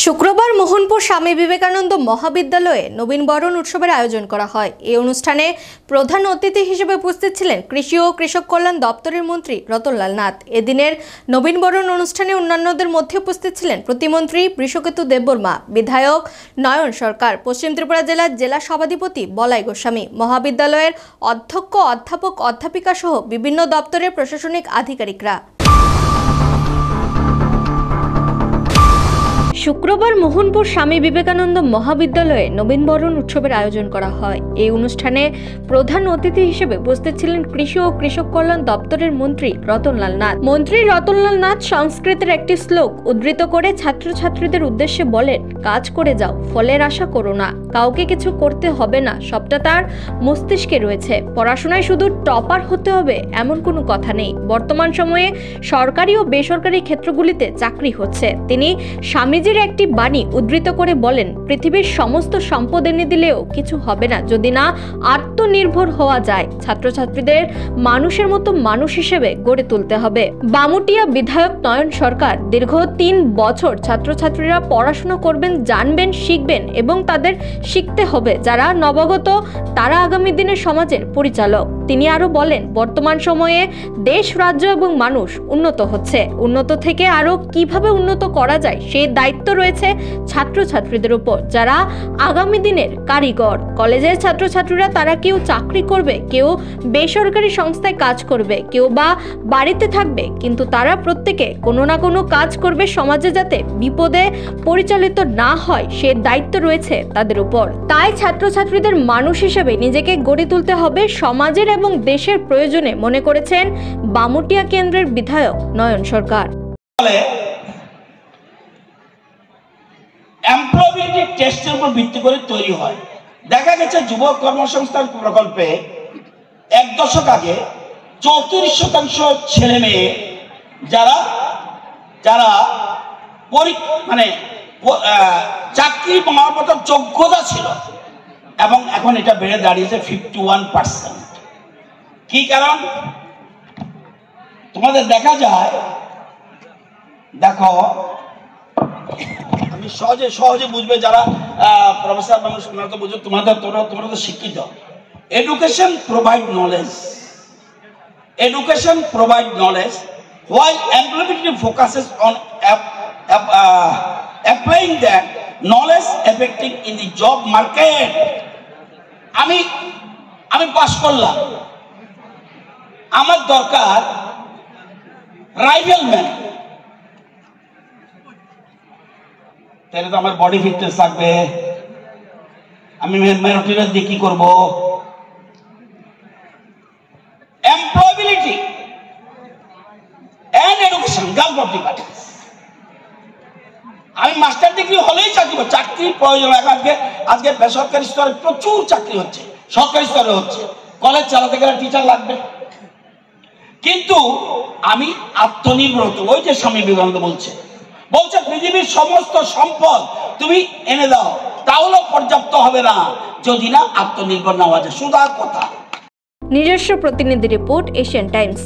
শুক্রবার মোহনপুর স্বামী বিবেকানন্দ মহাবিদ্যালয়ে নবীনবরণ উৎসবের আয়োজন করা হয়। এই অনুষ্ঠানে প্রধান অতিথি হিসেবে উপস্থিত ছিলেন কৃষি ও কৃষক কল্যাণ দপ্তরের মন্ত্রী রতনলাল নাথ। এদিনের নবীনবরণ অনুষ্ঠানে অন্যান্যদের মধ্যে উপস্থিত ছিলেন প্রতিমন্ত্রী বৃষকেতু দেববর্মা, বিধায়ক নয়ন সরকার, পশ্চিম ত্রিপুরা জেলার জেলা সভাধিপতি বলাই গোস্বামী, মহাবিদ্যালয়ের অধ্যক্ষ, অধ্যাপক, অধ্যাপিকা সহ বিভিন্ন দপ্তরের প্রশাসনিক আধিকারিকরা। শুক্রবার মোহনপুর স্বামী বিবেকানন্দ মহাবিদ্যালয়ে নবীনবরণ উৎসবের আয়োজন করা হয়। এই অনুষ্ঠানে প্রধান অতিথি হিসেবে উপস্থিত ছিলেন কৃষি ও কৃষক কল্যাণ দপ্তরের মন্ত্রী রতনলাল নাথ। মন্ত্রী রতনলাল নাথ সংস্কৃতের একটি শ্লোক উদ্ধৃত করে ছাত্রছাত্রীদের উদ্দেশ্যে বলেন, কাজ করে যাও, ফলের আশা করো না, কাউকে কিছু করতে হবে না, সবটা তার মস্তিষ্কে রয়েছে। পড়াশোনায় শুধু টপার হতে হবে এমন কোনো কথা নেই। বর্তমান সময়ে সরকারি ও বেসরকারি ক্ষেত্রগুলিতে চাকরি হচ্ছে। তিনি স্বামীজির একটি বাণী উদ্ধৃত করে বলেন, পৃথিবীর সমস্ত সম্পদ এনে দিলেও কিছু হবে না যদি না আত্মনির্ভর হওয়া যায়। ছাত্রছাত্রীদের মানুষের মতো মানুষ হিসেবে গড়ে তুলতে হবে। বামুটিয়া বিধায়ক নয়ন সরকার, দীর্ঘ 3 বছর ছাত্রছাত্রীরা পড়াশোনা করবেন, জানবেন, শিখবেন এবং তাদের শিখতে হবে। যারা নবাগত তারা আগামী দিনের সমাজের পরিচালক। তিনি আরো বলেন, বর্তমান সময়ে দেশ, রাজ্য এবং মানুষ উন্নত হচ্ছে। উন্নত থেকে আরো কিভাবে উন্নত করা যায় সেই দায়িত্ব রয়েছে ছাত্রছাত্রীদের উপর, যারা আগামী দিনের কারিগর। কলেজের ছাত্রছাত্রীরা তারা কেউ চাকরি করবে, কেউ বেসরকারি সংস্থায় কাজ করবে, কেউ বা বাড়িতে থাকবে, কিন্তু তারা প্রত্যেকে কোনো না কোনো কাজ করবে সমাজে, যাতে বিপদে পরিচালিত না হয় সে দায়িত্ব রয়েছে তাদের উপর। তাই ছাত্রছাত্রীদের মানুষ হিসেবে নিজেকে গড়ে তুলতে হবে সমাজের এবং দেশের প্রয়োজনে, মনে করেছেন বামুটিয়া কেন্দ্রের বিধায়ক নয়ন সরকার। এমপ্লয়বিলিটি টেস্টের উপর ভিত্তি করে তৈরি হয়। দেখা গেছে যুব কর্মসংস্থান প্রকল্পে 1 দশক আগে 34% ছেলে মেয়ে যারা চাকরি পাওয়ার মতো যোগ্যতা ছিল, এবং এখন এটা বেড়ে দাঁড়িয়েছে 51%। কি কারণ? তোমাদের দেখা যায়, দেখো সহজে বুঝবে যারা প্রফেসর মানুষ, তোমরা তো বুঝো, তোমরা তো শিক্ষিত। Education provide knowledge while employability focuses on applying that knowledge effective in the job market. আমি পাস করলাম, আমার দরকার রাইফেলম্যান, তাহলে তো আমার বডি ফিটনেস থাকবে। আমি মেরিটোরিয়াস দিয়ে কি করবো? Employability and education, girl of department. আমি মাস্টার ডিগ্রি হলেই চাকরি প্রয়োজন। আজকে বেসরকারি স্তরে প্রচুর চাকরি হচ্ছে, সরকারি স্তরে হচ্ছে। কলেজ চালাতে গেলে টিচার লাগবে, কিন্তু আমি আত্মনির্ভর হতে। ওই যে স্বামী বিবেকানন্দ বলছে পৃথিবীর সমস্ত সম্পদ তুমি এনে দাও, তাহলেও পর্যাপ্ত হবে না যদি না আত্মনির্ভর না হওয়া যায়। সুদা কথা। নিজস্ব প্রতিনিধি রিপোর্ট, এশিয়ান টাইমস।